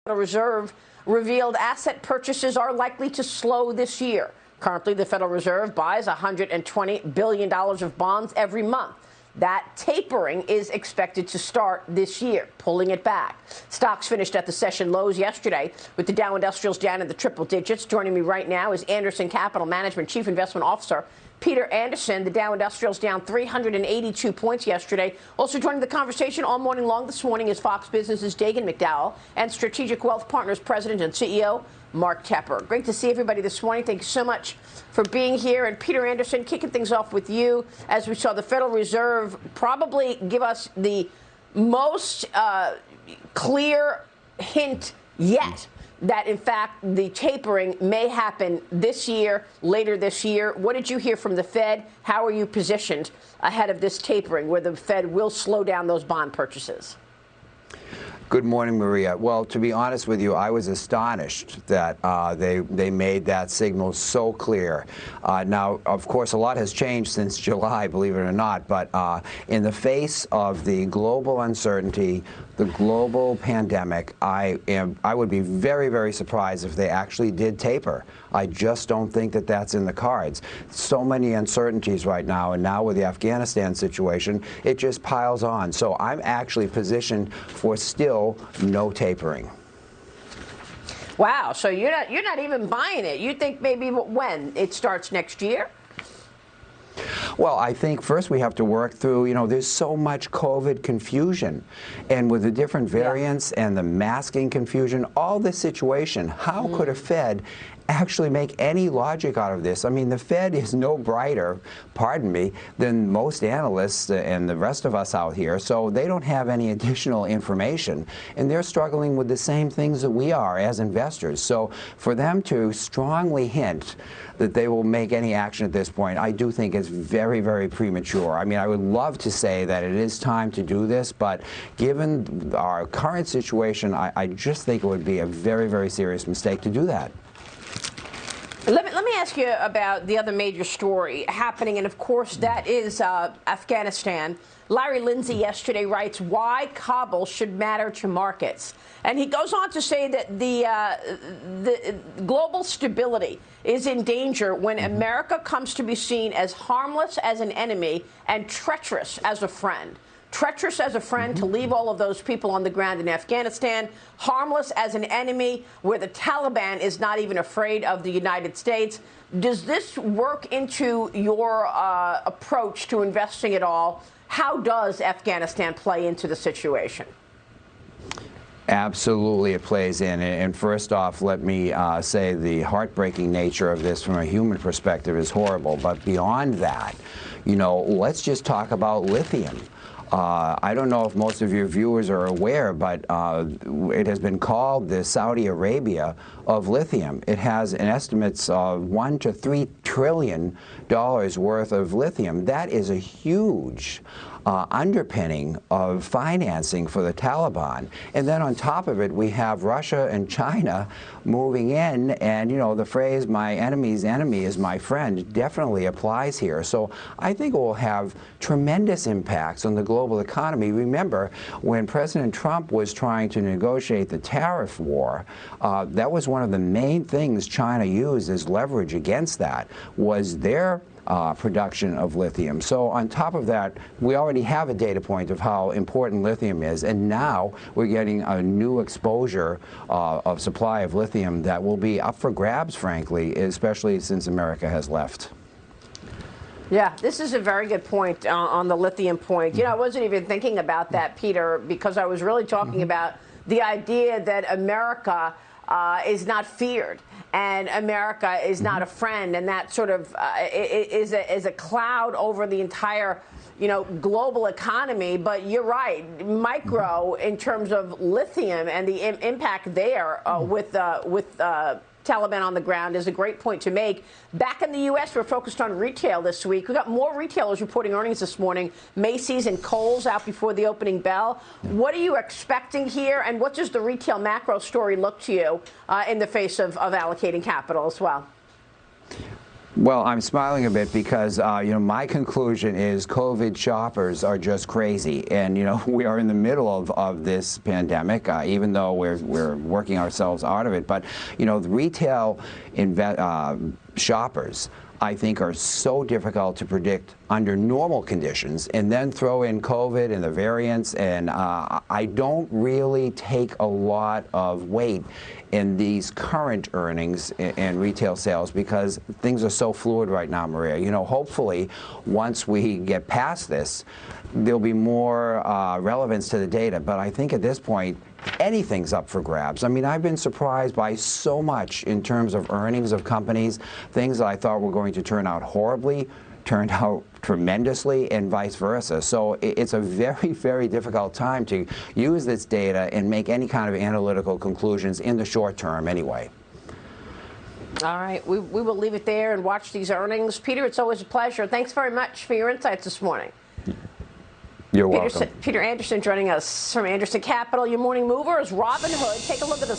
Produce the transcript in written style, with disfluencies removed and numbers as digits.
Federal Reserve revealed asset purchases are likely to slow this year. Currently, the Federal Reserve buys $120 billion of bonds every month. That tapering is expected to start this year, pulling it back. Stocks finished at the session lows yesterday, with the Dow Industrials down in the triple digits. Joining me right now is Andersen Capital Management Chief Investment Officer Peter Anderson. The Dow Industrials down 382 points yesterday. Also joining the conversation all morning long this morning is Fox Business's Dagan McDowell and Strategic Wealth Partners President and CEO Mark Tepper. Great to see everybody this morning. Thank you so much for being here. And Peter Anderson, kicking things off with you, as we saw the Federal Reserve probably give us the most clear hint yet that, in fact, the tapering may happen this year, later this year. What did you hear from the Fed? How are you positioned ahead of this tapering, where the Fed will slow down those bond purchases? Good morning, Maria. Well, to be honest with you, I was astonished that they made that signal so clear. Now, of course, a lot has changed since July, believe it or not, but in the face of the global uncertainty, the global pandemic, I would be very, very surprised if they actually did taper. I just don't think that that's in the cards. So many uncertainties right now, and now with the Afghanistan situation, it just piles on. So I'm actually positioned for still no tapering. Wow, so you're not even buying it. You think maybe when it starts next year? Well, I think first we have to work through, there's so much COVID confusion. And with the different variants and the masking confusion, all this situation, how could a Fed actually make any logic out of this? I mean, the Fed is no brighter, pardon me, than most analysts and the rest of us out here, so they don't have any additional information, and they're struggling with the same things that we are as investors. So for them to strongly hint that they will make any action at this point, I do think it's very, very premature. I mean, I would love to say that it is time to do this, but given our current situation, I just think it would be a very, very serious mistake to do that. Let me ask you about the other major story happening, and of course that is Afghanistan. Larry Lindsay yesterday writes why Kabul should matter to markets. And he goes on to say that the global stability is in danger when America comes to be seen as harmless as an enemy and treacherous as a friend. Treacherous as a friend to leave all of those people on the ground in Afghanistan, harmless as an enemy where the Taliban is not even afraid of the United States. Does this work into your approach to investing at all? How does Afghanistan play into the situation? Absolutely, it plays in. And first off, let me say the heartbreaking nature of this from a human perspective is horrible. But beyond that, let's just talk about lithium. I don't know if most of your viewers are aware, but it has been called the Saudi Arabia of lithium. It has an estimates of $1 to $3 trillion worth of lithium. That is a huge underpinning of financing for the Taliban. And then on top of it, we have Russia and China moving in, and the phrase "my enemy's enemy is my friend" definitely applies here. So I think it will have tremendous impacts on the global economy. Remember, when President Trump was trying to negotiate the tariff war, that was one of the main things China used as leverage against that, was their production of lithium. So on top of that, we already have a data point of how important lithium is, and now we're getting a new exposure of supply of lithium that will be up for grabs, frankly, especially since America has left. Yeah, this is a very good point on the lithium point. I wasn't even thinking about that, Peter, because I was really talking about the idea that America is not feared, and America is not a friend, and that sort of is a cloud over the entire, global economy. But you're right, micro in terms of lithium and the impact there with Taliban on the ground is a great point to make. Back in the U.S., we're focused on retail this week. We've got more retailers reporting earnings this morning. Macy's and Kohl's out before the opening bell. What are you expecting here, and what does the retail macro story look to you in the face of allocating capital as well? Well, I'm smiling a bit because, my conclusion is COVID shoppers are just crazy. And, we are in the middle of this pandemic, even though we're working ourselves out of it. But, the retail shoppers, I think, are so difficult to predict under normal conditions, and then throw in COVID and the variants, and I don't really take a lot of weight in these current earnings and retail sales because things are so fluid right now, Maria. Hopefully, once we get past this, there'll be more relevance to the data, but I think at this point, anything's up for grabs. I mean, I've been surprised by so much in terms of earnings of companies. Things that I thought were going to turn out horribly turned out tremendously, and vice versa. So it's a very, very difficult time to use this data and make any kind of analytical conclusions in the short term anyway. All right, we will leave it there and watch these earnings. Peter, it's always a pleasure. Thanks very much for your insights this morning. You're welcome. Peter Anderson joining us from Andersen Capital. Your morning mover is Robin Hood. Take a look at the